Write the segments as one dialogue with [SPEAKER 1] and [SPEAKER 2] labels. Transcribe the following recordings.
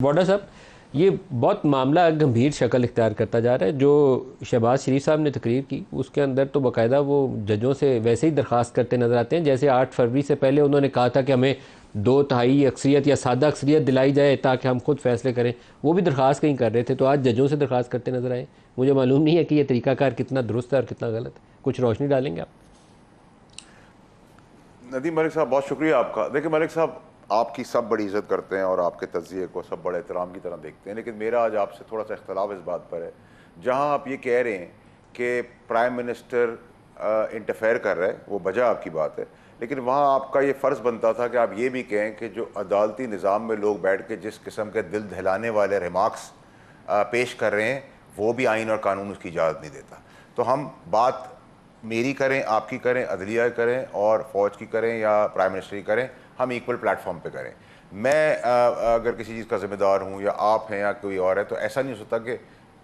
[SPEAKER 1] वाडा साहब, ये बहुत मामला गंभीर शक्ल इख्तियार करता जा रहा है। जो शहबाज शरीफ साहब ने तकरीर की उसके अंदर तो बाकायदा वो जजों से वैसे ही दरख्वास्त करते नज़र आते हैं जैसे 8 फरवरी से पहले उन्होंने कहा था कि हमें 2/3 अक्सरियत या सादा अक्सरियत दिलाई जाए ताकि हम खुद फैसले करें। वो भी दरख्वास्त कहीं कर रहे थे, तो आज जजों से दरख्वास्त करते नज़र आए। मुझे मालूम नहीं है कि यह तरीकाकार कितना दुरुस्त है और कितना गलत है। कुछ रोशनी डालेंगे आप?
[SPEAKER 2] नदीम मलिक साहब, बहुत शुक्रिया आपका। देखिए मलिक साहब, आपकी सब बड़ी इज़्ज़त करते हैं और आपके तज़किये को सब बड़े एहतराम की तरह देखते हैं, लेकिन मेरा आज आपसे थोड़ा सा इख्तलाफ इस बात पर है। जहां आप ये कह रहे हैं कि प्राइम मिनिस्टर इंटरफेयर कर रहा है, वो वजह आपकी बात है, लेकिन वहाँ आपका ये फ़र्ज़ बनता था कि आप ये भी कहें कि जो अदालती निज़ाम में लोग बैठ के जिस किस्म के दिल दहलाने वाले रिमार्क्स पेश कर रहे हैं, वो भी आइन और कानून उसकी इजाज़त नहीं देता। तो हम बात मेरी करें, आपकी करें, अदलिया करें और फ़ौज की करें या प्राइम मिनिस्टर की करें, हम इक्वल प्लेटफॉर्म पे करें। मैं अगर किसी चीज़ का ज़िम्मेदार हूँ या आप हैं या कोई और है, तो ऐसा नहीं हो सकता कि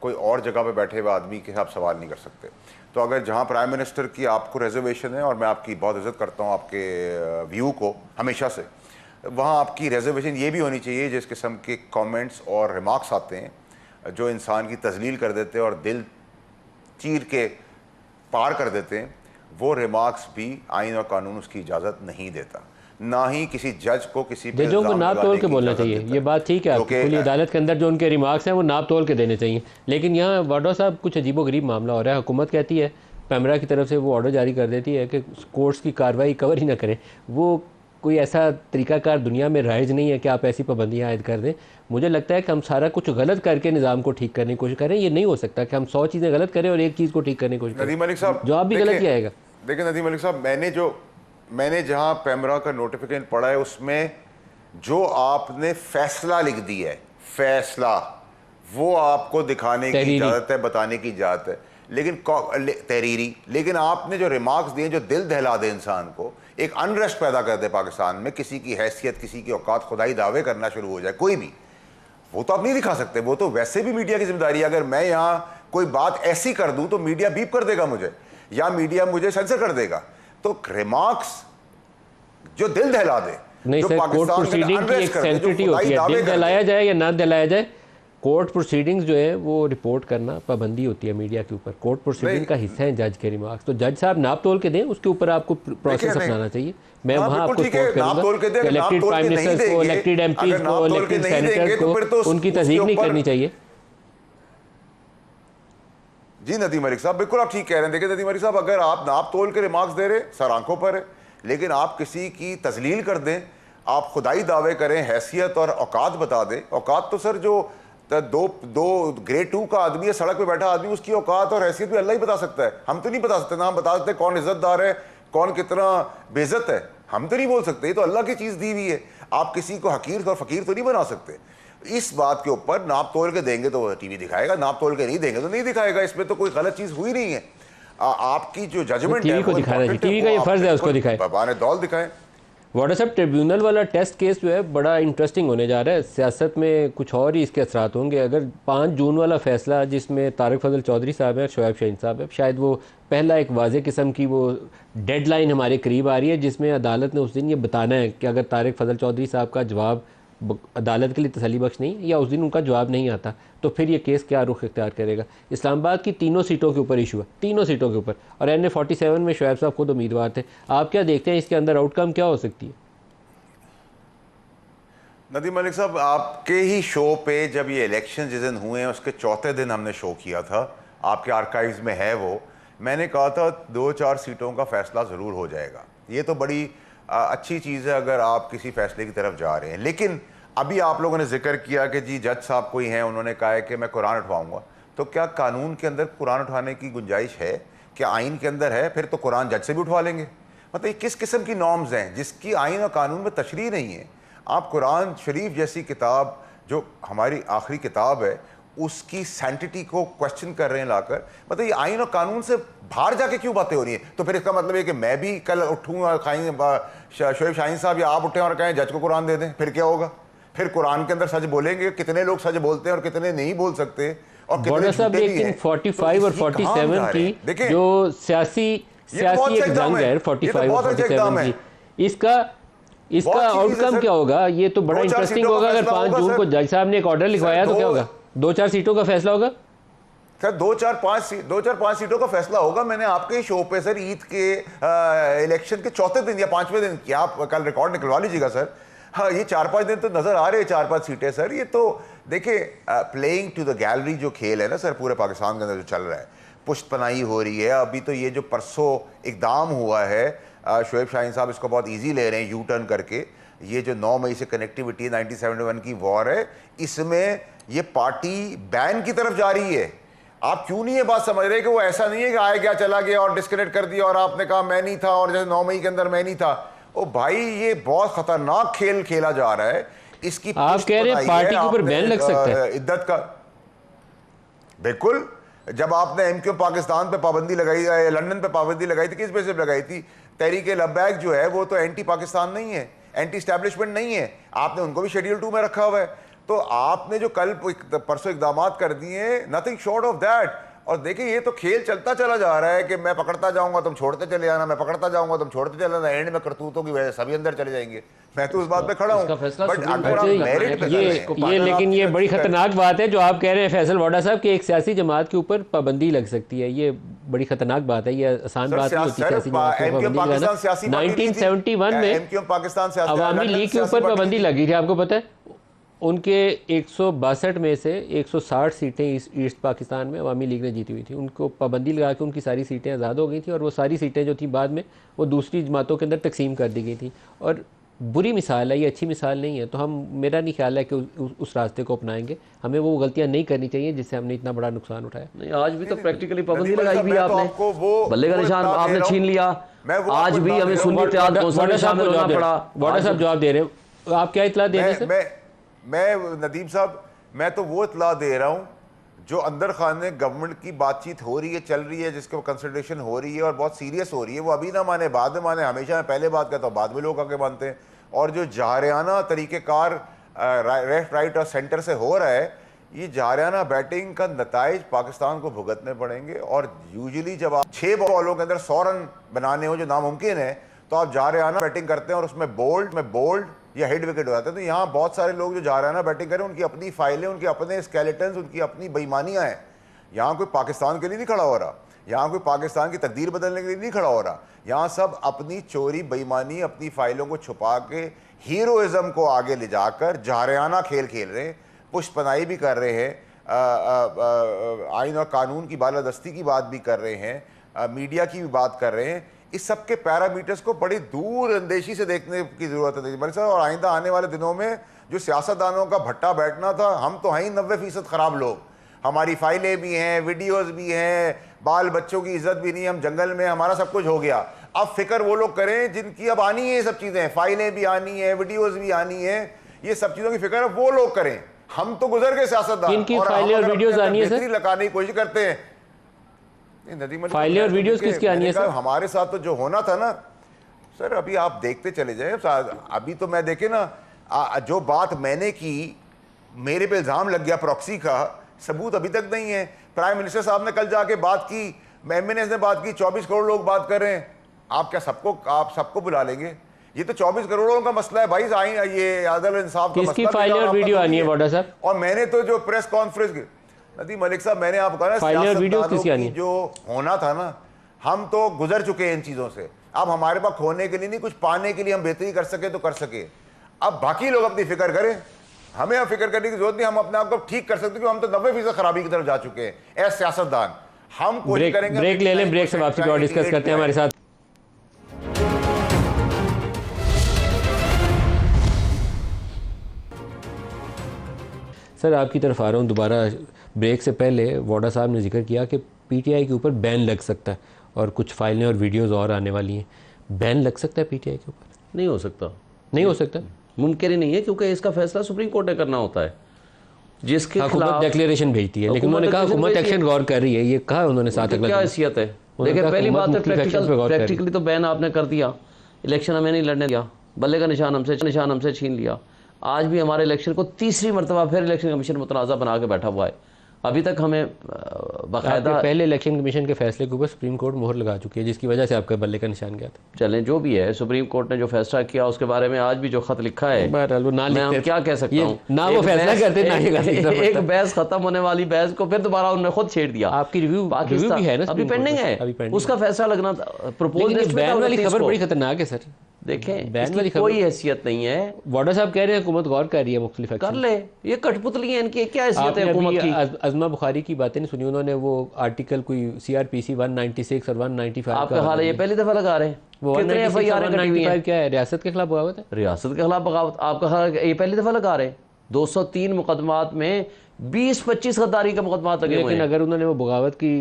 [SPEAKER 2] कोई और जगह पे बैठे हुए आदमी के आप सवाल नहीं कर सकते। तो अगर जहाँ प्राइम मिनिस्टर की आपको रिजर्वेशन है, और मैं आपकी बहुत इज़्ज़त करता हूँ आपके व्यू को हमेशा से, वहाँ आपकी रिजर्वेशन ये भी होनी चाहिए जिस किस्म के कमेंट्स और रिमार्क्स आते हैं जो इंसान की तजलील कर देते हैं और दिल चीर के पार कर देते हैं, वो रिमार्क्स भी आइन और कानून उसकी इजाज़त नहीं देता। ना ही किसी जज को किसी पे
[SPEAKER 1] जजों को नाप तोल के बोलना चाहिए। ये बात ठीक है आपकी, खुली अदालत के अंदर जो उनके रिमार्क्स हैं वो नाप तोल के देने चाहिए। लेकिन यहाँ वाडा साहब कुछ अजीबोगरीब मामला हो रहा है। हुकूमत कहती है, पैमरा की तरफ से वो ऑर्डर जारी कर देती है कि कोर्ट्स की कार्रवाई कवर ही ना करें। वो कोई ऐसा तरीकाकार दुनिया में राइज नहीं है कि आप ऐसी पाबंदियाँ आयद कर दें। मुझे लगता है कि हम सारा कुछ गलत करके निज़ाम को ठीक करने की कोशिश करें। ये नहीं हो सकता कि हम 100 चीज़ें गलत करें और एक चीज़ को ठीक करने की कोशिश करें।
[SPEAKER 2] नदीम मलिक साहब,
[SPEAKER 1] जवाब भी गलत ही आएगा।
[SPEAKER 2] देखिए नदीम मलिक साहब, मैंने जहाँ पैमरा का नोटिफिकेशन पढ़ा है, उसमें जो आपने फैसला लिख दिया है, फैसला, वो आपको दिखाने की इजाज़त है, बताने की इजाज़त है, लेकिन तहरीरी, लेकिन आपने जो रिमार्क्स दिए जो दिल दहला दे इंसान को, एक अनरेस्ट पैदा कर दे पाकिस्तान में, किसी की हैसियत, किसी की औकात, खुदाई दावे करना शुरू हो जाए कोई भी, वो तो आप नहीं दिखा सकते। वो तो वैसे भी मीडिया की जिम्मेदारी है। अगर मैं यहाँ कोई बात ऐसी कर दूं तो मीडिया बीप कर देगा मुझे, या मीडिया मुझे सेंसर कर देगा। तो रिमार्क्स जो दिल दहला दे,
[SPEAKER 1] नहीं
[SPEAKER 2] जो
[SPEAKER 1] सर, कोर्ट प्रोसीडिंग की एक सेंसिटिविटी होती है, दिल दहलाया जाए या ना दहलाया जाए, कोर्ट प्रोसीडिंग्स जो है वो रिपोर्ट करना पाबंदी होती है मीडिया के ऊपर। कोर्ट प्रोसीडिंग का हिस्सा है जज के रिमार्क्स। तो जज साहब नाप तोल के दें, उसके ऊपर आपको प्रोसेस अपनाना चाहिए। मैं वहाँ आपको सपोर्ट करूँगा। इलेक्टेड प्राइम मिनिस्टर को, इलेक्टेड एमपीज को, इलेक्टेड सेनेटर्स को उनकी तस्दीक नहीं करनी चाहिए।
[SPEAKER 2] जी नदीम मलिक साहब, बिल्कुल आप ठीक कह रहे हैं। देखिए नदीम मलिक साहब, अगर आप नाप तोल के रिमार्क्स दे रहे, सर आंखों पर है, लेकिन आप किसी की तजलील कर दें, आप खुदाई दावे करें, हैसियत और औकात बता दें। औकात तो सर जो दो ग्रेड 2 का आदमी है, सड़क पे बैठा आदमी, उसकी औकात और हैसियत भी अल्लाह ही बता सकता है। हम तो नहीं बता सकते ना। हम बता सकते कौन इज्जतदार है, कौन कितना बेइज्जत है, हम तो नहीं बोल सकते। ये तो अल्लाह की चीज़ दी हुई है। आप किसी को हकीर और फकीर तो नहीं बना सकते। इस बात के ऊपर नाप तोल के देंगे तो टीवी दिखाएगा, नाप तोल के नहीं देंगे तो नहीं दिखाएगा। इसमें तो कोई गलत चीज़ हुई नहीं है। आपकी जो जजमेंट है,
[SPEAKER 1] टीवी को दिखाना चाहिए, टीवी का ये फर्ज है उसको दिखाए,
[SPEAKER 2] बाबाने दौल दिखाएं।
[SPEAKER 1] वाडा साहब, ट्रिब्यूनल वाला टेस्ट केस जो है बड़ा इंटरेस्टिंग होने जा रहा है। सियासत में कुछ और ही इसके असरात होंगे। अगर 5 जून वाला फैसला जिसमें तारिक फजल चौधरी साहब हैं और शोएब शाहीन साहब हैं, शायद वो पहला एक वाज़े किस्म की वो डेडलाइन हमारे करीब आ रही है जिसमें अदालत ने उस दिन ये बताना है कि अगर तारिक फजल चौधरी साहब का जवाब अदालत के लिए तसल्ली बख्श नहीं या उस दिन उनका जवाब नहीं आता तो फिर ये केस क्या रुख इख्तियार करेगा। इस्लामाबाद की 3 सीटों के ऊपर इशू है, 3 सीटों के ऊपर, और NA-47 में शोएब साहब खुद उम्मीदवार थे। आप क्या देखते हैं इसके अंदर आउटकम क्या हो सकती है?
[SPEAKER 2] नदीम मलिक साहब, आपके ही शो पे जब ये इलेक्शन जिस दिन हुए हैं उसके चौथे दिन हमने शो किया था, आपके आर्काइव्स में है वो, मैंने कहा था 2-4 सीटों का फैसला ज़रूर हो जाएगा। ये तो बड़ी अच्छी चीज़ है अगर आप किसी फैसले की तरफ जा रहे हैं। लेकिन अभी आप लोगों ने जिक्र किया कि जी जज साहब कोई हैं, उन्होंने कहा है कि मैं कुरान उठवाऊंगा। तो क्या कानून के अंदर कुरान उठाने की गुंजाइश है? क्या आइन के अंदर है? फिर तो कुरान जज से भी उठवा लेंगे। मतलब ये किस किस्म की नॉर्म्स हैं जिसकी आइन और कानून में तशरीह नहीं है? आप कुरान शरीफ जैसी किताब जो हमारी आखिरी किताब है उसकी सैंटिटी को क्वेश्चन कर रहे हैं लाकर। मतलब ये आइन और कानून से बाहर जाके क्यों बातें हो रही हैं? तो फिर इसका मतलब है कि मैं भी कल उठूँगा, शोएब शाहीन साहब या आप उठें और कहें जज को कुरान दे दें, फिर क्या होगा? फिर कुरान के अंदर सच बोलेंगे? कितने लोग सच बोलते हैं और कितने नहीं बोल सकते, और कितने
[SPEAKER 1] साहब, लेकिन 45 और 47 की जो सियासी एक जंग है, 45 और 47 की, इसका इसका
[SPEAKER 2] बहुत चीज़ है
[SPEAKER 1] आउटकम
[SPEAKER 2] सर।
[SPEAKER 1] क्या होगा? ये तो बड़ा
[SPEAKER 2] 2-4
[SPEAKER 1] इंटरेस्टिंग
[SPEAKER 2] सीटों का
[SPEAKER 1] होगा। अगर
[SPEAKER 2] फैसला
[SPEAKER 1] 5
[SPEAKER 2] होगा
[SPEAKER 1] जून
[SPEAKER 2] सर।
[SPEAKER 1] को जज साहब ने एक ऑर्डर लिखवाया तो क्या होगा? 2-4 सीटों का फैसला होगा
[SPEAKER 2] सर। 2-4-5 सीटों का फैसला होगा। मैंने आपके शो पे सर ईद के इलेक्शन के चौथे दिन या 5वें दिन किया, आप कल रिकॉर्ड निकलवा लीजिएगा सर। हाँ, ये 4-5 दिन तो नजर आ रहे हैं, 4-5 सीटें सर। ये तो देखिए प्लेइंग टू द गैलरी जो खेल है ना सर, पूरे पाकिस्तान के अंदर जो चल रहा है, पुष्टपनाही हो रही है। अभी तो ये जो परसों इकदाम हुआ है, शोएब शाहीन साहब इसको बहुत इजी ले रहे हैं यू टर्न करके। ये जो 9 मई से कनेक्टिविटी 1971 की वॉर है, इसमें ये पार्टी बैन की तरफ जा रही है। आप क्यों नहीं ये बात समझ रहे कि वो ऐसा नहीं है कि आया गया चला गया और डिस्कनेक्ट कर दिया और आपने कहा मैं नहीं था, और जैसे 9 मई के अंदर मैं नहीं था। ओ भाई, ये बहुत खतरनाक खेल खेला जा रहा है। इसकी
[SPEAKER 1] आप कह रहे हैं पार्टी के ऊपर बैन लग सकता है?
[SPEAKER 2] इद्दत का बिल्कुल। जब आपने एमक्यू पाकिस्तान पे पाबंदी लगाई, लंदन पे पाबंदी लगाई थी, किस बेस पे लगाई थी? तहरीक लब्बैक जो है वो तो एंटी पाकिस्तान नहीं है, एंटी स्टैब्लिशमेंट नहीं है। आपने उनको भी शेड्यूल 2 में रखा हुआ है। तो आपने जो कल परसों इकदाम कर दिए, नथिंग शॉर्ट ऑफ दैट। और देखिए ये तो खेल चलता चला जा रहा है कि मैं पकड़ता जाऊंगा तुम छोड़ते चले आना, मैं पकड़ता जाऊंगा तुम छोड़ते चले आना, एंड में करतूतों की वजह से सभी अंदर चले जाएंगे। मैं तो उस बात पे खड़ा हूं। बट अगर आप मेरिट पे
[SPEAKER 1] ये लेकिन ये बड़ी खतरनाक बात है जो आप कह रहे हैं फैसल वाडा साहब कि एक सियासी जमात के ऊपर पाबंदी लग सकती है। ये बड़ी खतरनाक बात है। ये आसान बात नहीं होती सियासी जमात के ऊपर पाबंदी लगाना। 1971 में अवामी लीग के ऊपर पाबंदी लगी थी, आपको पता है? उनके 162 में से 160 सीटें ईस्ट पाकिस्तान में अवामी लीग ने जीती हुई थी। उनको पाबंदी लगा के उनकी सारी सीटें आज़ाद हो गई थी और वो सारी सीटें जो थी बाद में वो दूसरी जमातों के अंदर तकसीम कर दी गई थी। और बुरी मिसाल है, ये अच्छी मिसाल नहीं है। तो मेरा नहीं ख्याल है कि उस रास्ते को अपनाएंगे। हमें वो गलतियां नहीं करनी चाहिए जिससे हमने इतना बड़ा नुकसान उठाया।
[SPEAKER 3] नहीं, आज भी तो प्रैक्टिकली पाबंदी लगाई भी आपने, बल्ले का निशान आपने छीन लिया। आज भी हमें सुन्नी इत्तेहाद कौंसिल में शामिल होना पड़ा।
[SPEAKER 1] वाडा साहब जवाब दे रहे हैं, आप क्या इतला दे रहे हैं?
[SPEAKER 2] मैं नदीम साहब, मैं तो वो इतला दे रहा हूँ जो अंदर खाने गवर्नमेंट की बातचीत हो रही है, चल रही है, जिसके कंसल्टेशन हो रही है और बहुत सीरियस हो रही है। वो अभी ना माने बाद में माने। हमेशा मैं पहले बात कहता हूँ, बाद में लोग आके मानते हैं। और जो जारियाना तरीक़ेकार लेफ्ट राइट और सेंटर से हो रहा है, ये जारियाना बैटिंग का नताइज पाकिस्तान को भुगतने पड़ेंगे। और यूजुअली जब आप 6 बॉलों के अंदर 100 रन बनाने हो जो नामुमकिन है, तो आप जारियाना बैटिंग करते हैं और उसमें बोल्ड या हेड विकेट हो जाते हैं। तो यहाँ बहुत सारे लोग जो जारियाना बैटिंग करें, उनकी अपनी फाइलें, उनके अपने स्केलेटन्स, उनकी अपनी बेईमानियाँ हैं। यहाँ कोई पाकिस्तान के लिए नहीं खड़ा हो रहा, यहाँ कोई पाकिस्तान की तकदीर बदलने के लिए नहीं खड़ा हो रहा। यहाँ सब अपनी चोरी, बेईमानी, अपनी फाइलों को छुपा के हीरोइज्म को आगे ले जाकर जारियाना खेल खेल रहे हैं, पुष्टपनाही भी कर रहे हैं, आइन और कानून की बालादस्ती की बात भी कर रहे हैं, मीडिया की भी बात कर रहे हैं। इस सब के पैरामीटर्स को बड़ी दूर अंदेशी से देखने की जरूरत है मलिक साहब। और आइंदा आने वाले दिनों में जो सियासतदानों का भट्टा बैठना था, हम तो हैं ही 90% ख़राब लोग। हमारी फाइलें भी हैं, वीडियोस भी हैं, बाल बच्चों की इज्जत भी नहीं, हम जंगल में, हमारा सब कुछ हो गया। अब फिक्र वो लोग करें जिनकी अब आनी है, ये सब चीज़ें, फाइलें भी आनी है, वीडियोस भी आनी है, ये सब चीज़ों की फिक्र वो लोग करें। हम तो गुजर गए सियासतदान, और लगाने की कोशिश करते हैं।
[SPEAKER 1] फाइलें और वीडियोस किसकी आनी है सर?
[SPEAKER 2] हमारे साथ तो जो होना था ना सर, अभी आप देखते चले जाए। अभी तो मैं देखे ना, जो बात मैंने की, मेरे पे इल्ज़ाम लग गया प्रॉक्सी का, सबूत अभी तक नहीं है। प्राइम मिनिस्टर साहब ने कल जाके बात की, एमएनएस ने बात की, 24 करोड़ लोग बात कर रहे हैं। आप क्या आप सबको बुला लेंगे? ये तो 24 करोड़ों का मसला है भाई। ये आदल इंसाफ का
[SPEAKER 1] मसला, फाइलें और वीडियो आनी है वाडा साहब।
[SPEAKER 2] और मैंने तो जो प्रेस कॉन्फ्रेंस, नदीम मलिक साहब, मैंने आपको कहा ना, सियासतदानों की जो होना था ना, हम तो गुजर चुके हैं इन चीज़ों से। अब हमारे पास खोने के लिए नहीं, कुछ पाने के लिए हम बेहतरी कर सके तो कर सके। अब बाकी लोग अपनी फिक्र करें, हमें अब फिक्र करने की जरूरत नहीं। हम अपने आप को ठीक कर सकते, क्योंकि हम तो 90% खराबी की तरफ जा चुके हैं एज सियासतदान। हम कोशिश करेंगे।
[SPEAKER 1] ब्रेक ले लें, ब्रेक से वापसी पे और डिस्कस करते हैं हमारे साथ। सर, आपकी तरफ आ रहा हूँ दोबारा। ब्रेक से पहले वाडा साहब ने जिक्र किया कि पीटीआई के ऊपर बैन लग सकता है और कुछ फाइलें और वीडियोस और आने वाली हैं। बैन लग सकता है पीटीआई के ऊपर?
[SPEAKER 3] नहीं हो सकता।
[SPEAKER 1] नहीं हो सकता,
[SPEAKER 3] मुमकिन ही नहीं है, क्योंकि इसका फैसला सुप्रीम कोर्ट ने करना होता है, जिसके
[SPEAKER 1] हुकूमत डिक्लेरेशन भेजती है। लेकिन उन्होंने कहा हुकूमत एक्शन गौर कर रही है, ये कहा उन्होंने। साथ
[SPEAKER 3] क्या हैसियत है? देखिए, पहली बात है प्रैक्टिकली तो बैन आपने कर दिया, इलेक्शन हमें नहीं लड़ने दिया, बल्ले का निशान हमसे छीन लिया। आज भी हमारे इलेक्शन को तीसरी मरतबा फिर इलेक्शन कमीशन मुतनाज़ा बना के बैठा हुआ है। अभी तक हमें बाकायदा
[SPEAKER 1] पहले इलेक्शन कमीशन के फैसले के ऊपर सुप्रीम कोर्ट मोहर लगा चुकी है, जिसकी वजह से आपका बल्ले का निशान गया था।
[SPEAKER 3] चलें जो भी है, सुप्रीम कोर्ट ने जो फैसला किया उसके बारे में आज भी जो खत लिखा है, मैं क्या कह सकता हूँ,
[SPEAKER 1] ना वो फैसला करते ना
[SPEAKER 3] एक बहस खत्म होने वाली बहस को फिर दोबारा उन्होंने खुद छेड़ दिया।
[SPEAKER 1] आपकी रिव्यू भी है ना,
[SPEAKER 3] अभी पेंडिंग है, उसका फैसला लगना प्रपोज।
[SPEAKER 1] बैन वाली खबर बड़ी खतरनाक है सर।
[SPEAKER 3] देखें बैन वाली कोई हैसियत नहीं है।
[SPEAKER 1] वाडा साहब कह रहे हैं हुकूमत गौर कर रही है, मुख्तलिफ
[SPEAKER 3] कर ले, ये कठपुतली है इनकी, क्या हैसियत है हुकूमत की।
[SPEAKER 1] अज़मा बुखारी की बातें नहीं सुनी उन्होंने, वो आर्टिकल कोई CRPC 196 और 195
[SPEAKER 3] आपका हाल है, ये पहली दफा लगा रहे हैं।
[SPEAKER 1] वो
[SPEAKER 3] कितने FIR
[SPEAKER 1] क्या है, रियासत के खिलाफ बगावत है,
[SPEAKER 3] रियासत के खिलाफ बगावत। आपका हाल ये पहली दफा लगा रहे हैं। 203 मुकदमात में 20-25 गद्दारी का मुकदमा लगे हुए हैं।
[SPEAKER 1] लेकिन अगर उन्होंने वो बगावत की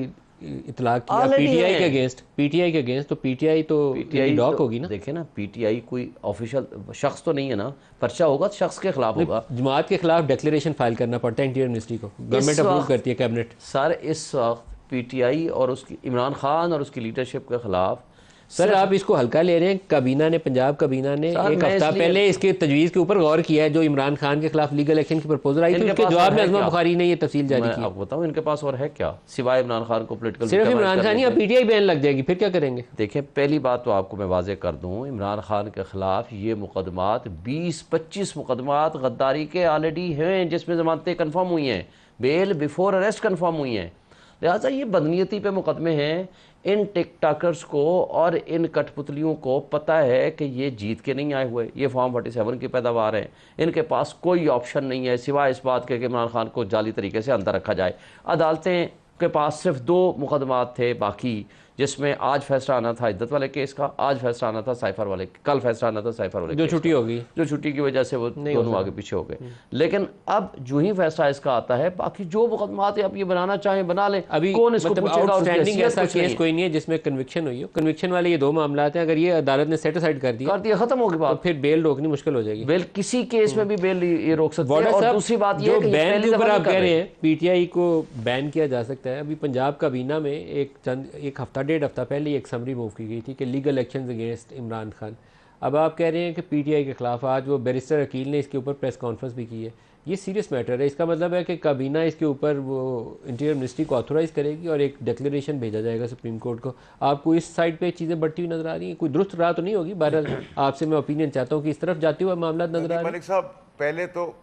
[SPEAKER 1] इतलाक किया पीटीआई के अगेंस्ट तो पीटीआई डॉक होगी ना।
[SPEAKER 3] देखे ना, पीटीआई कोई ऑफिशियल शख्स तो नहीं है ना, पर्चा होगा तो शख्स के खिलाफ होगा।
[SPEAKER 1] जमात के खिलाफ डिक्लेरेशन फाइल करना पड़ता है इंटीरियर मिनिस्ट्री को, गवर्नमेंट अप्रूव करती है कैबिनेट।
[SPEAKER 3] सर इस वक्त पीटीआई और उसकी इमरान खान और उसकी लीडरशिप के खिलाफ
[SPEAKER 1] सर आप इसको हल्का ले रहे हैं। काबीना ने, पंजाब काबीना ने एक हफ्ता पहले इसके तजवीज़ के ऊपर गौर किया है। जो इमरान खान के खिलाफ लीगल एक्शन की प्रपोजल आई थी, उसके जवाब में अज़मा बुखारी ने ये तफसील जारी की।
[SPEAKER 3] आपको बताऊं इनके पास और है क्या सिवाय इमरान खान को पॉलिटिकल।
[SPEAKER 1] सिर्फ इमरान खान ही, पीटीआई बैन लग जाएगी, फिर क्या करेंगे।
[SPEAKER 3] देखिए पहली बात तो आपको मैं वाजे कर दूं, इमरान खान के खिलाफ ये मुकदमात 20-25 मुकदमात गद्दारी के ऑलरेडी हैं, जिसमें जमानतें कन्फर्म हुई हैं, बेल बिफोर अरेस्ट कन्फर्म हुई हैं। लिहाजा ये बदनीयती पे मुकदमे हैं। इन टिकटॉकर्स को और इन कठपुतलियों को पता है कि ये जीत के नहीं आए हुए, ये फॉर्म 47 की पैदावार है। इनके पास कोई ऑप्शन नहीं है सिवाय इस बात के कि इमरान खान को जाली तरीके से अंदर रखा जाए। अदालतें के पास सिर्फ 2 मुकदमात थे बाकी, जिसमें आज फैसला आना था इद्दत वाले केस का, आज फैसला आना था साइफर वाले, कल फैसला आना था साइफर वाले,
[SPEAKER 1] जो छुट्टी होगी,
[SPEAKER 3] जो छुट्टी की वजह से वो दोनों आगे पीछे हो गए। लेकिन अब जो ही फैसला इसका आता है, बाकी जो मुकदमात आप ये बनाना चाहें बना लें।
[SPEAKER 1] अभी
[SPEAKER 3] कौन इसको पूछेगा?
[SPEAKER 1] ऐसा केस कोई नहीं है जिसमें कन्विक्शन हुई हो। कन्विक्शन वाले ये 2 मामला हैं, अगर ये अदालत ने सेट असाइड कर दिया खत्म होगी बात, फिर बेल रोकनी मुश्किल हो जाएगी।
[SPEAKER 3] बेल किसी केस में भी बेल ये रोक सकते हैं। और दूसरी बात ये कि
[SPEAKER 1] बैन के ऊपर आप कह रहे हैं पीटीआई को बैन किया जा सकता है। अभी पंजाब काबीना में एक हफ्ता 1.5 हफ्ता पहले एक समरी मूव की गई थी कि legal actions against Imran Khan. अब आप कह रहे हैं कि पीटीआई के खिलाफ आज वो बैरिस्टर अकील ने इसके ऊपर प्रेस कॉन्फ्रेंस भी की है। ये सीरियस मैटर है। इसका मतलब है कि काबीना इसके ऊपर वो इंटीरियर मिनिस्ट्री को ऑथोराइज करेगी और एक डिक्लेरेशन भेजा जाएगा सुप्रीम कोर्ट को। आपको इस साइड पे चीज़ें बढ़ती हुई नजर आ रही हैं? कोई दुरुस्त राह तो नहीं होगी? बहरहाल आपसे मैं ओपिनियन चाहता हूँ कि इस तरफ जाते हुए मामला नजर आ रहे हैं।
[SPEAKER 2] मलिक साहब पहले तो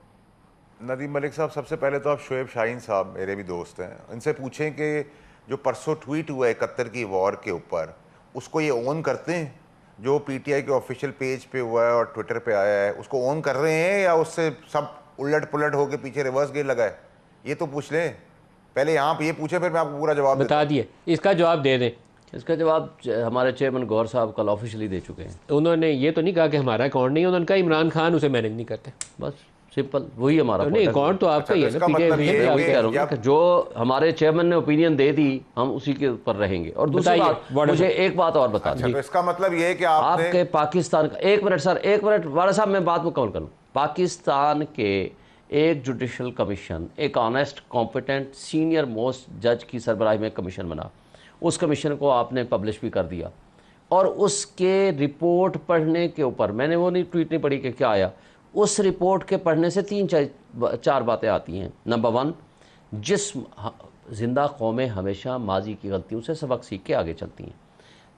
[SPEAKER 2] नदीम मलिक साहब, सबसे पहले तो आप शोएब शाहीन साहब मेरे भी दोस्त हैं, इनसे पूछें कि जो परसों ट्वीट हुआ है 71 की वॉर के ऊपर, उसको ये ओन करते हैं? जो पीटीआई के ऑफिशियल पेज पे हुआ है और ट्विटर पे आया है, उसको ओन कर रहे हैं या उससे सब उलट पुलट होकर पीछे रिवर्स गियर लगा है? ये तो पूछ लें पहले, यहाँ पे ये पूछे फिर मैं आपको पूरा जवाब
[SPEAKER 1] बता दिए। इसका जवाब दे दें।
[SPEAKER 3] इसका जवाब हमारे चेयरमैन गौर साहब कल ऑफिशियली दे चुके हैं।
[SPEAKER 1] उन्होंने ये तो नहीं कहा कि हमारा अकाउंट नहीं है, उन्होंने कहा इमरान खान उसे मैनेज नहीं करते।
[SPEAKER 3] बस सिंपल वही हमारा
[SPEAKER 1] नहीं, अकाउंट तो आपका ही है ना।
[SPEAKER 3] मतलब जो हमारे चेयरमैन ने ओपिनियन दे दी हम उसी के ऊपर रहेंगे। और दूसरी बात, मुझे एक बात और बता दें।
[SPEAKER 2] इसका मतलब ये है कि
[SPEAKER 3] आपके पाकिस्तान का, एक मिनट सर, एक मिनट वाला साहब, मैं बात मुकम्मल करूँ। पाकिस्तान के एक जुडिशल कमीशन, एक ऑनेस्ट कॉम्पिटेंट सीनियर मोस्ट जज की सरबराही में कमीशन बना, उस कमीशन को आपने पब्लिश भी कर दिया और उसके रिपोर्ट पढ़ने के ऊपर, मैंने वो नहीं ट्वीट नहीं पढ़ी कि क्या आया, उस रिपोर्ट के पढ़ने से 3-4 बातें आती हैं। नंबर 1, जिंदा कौमें हमेशा माजी की गलतियों से सबक सीख के आगे चलती हैं।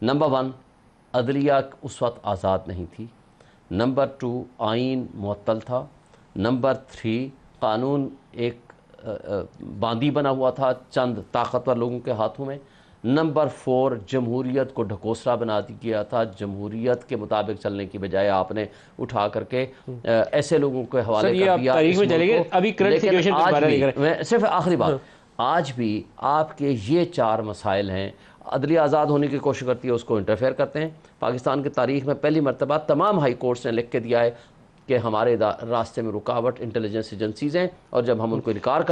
[SPEAKER 3] नंबर 1, अदलिया उस वक्त आज़ाद नहीं थी। नंबर 2, आइन मुअत्तल था। नंबर 3, कानून एक बांदी बना हुआ था चंद ताकतवर लोगों के हाथों में। नंबर 4, जमहूरियत को ढकोसला बना दिया था। जमहूरियत के मुताबिक चलने की बजाय आपने उठा करके ऐसे लोगों के हवाले कर दिया। लेकिन आज भी, मैं सिर्फ आखिरी बात, आज भी आपके ये 4 मसाइल हैं। अदलिया आज़ाद होने की कोशिश करती है, उसको इंटरफेयर करते हैं। पाकिस्तान की तारीख में पहली मरतबा तमाम हाई कोर्ट्स ने लिख के दिया है कि हमारे रास्ते में रुकावट इंटेलिजेंस एजेंसीज़ हैं और जब हम उनको इनकार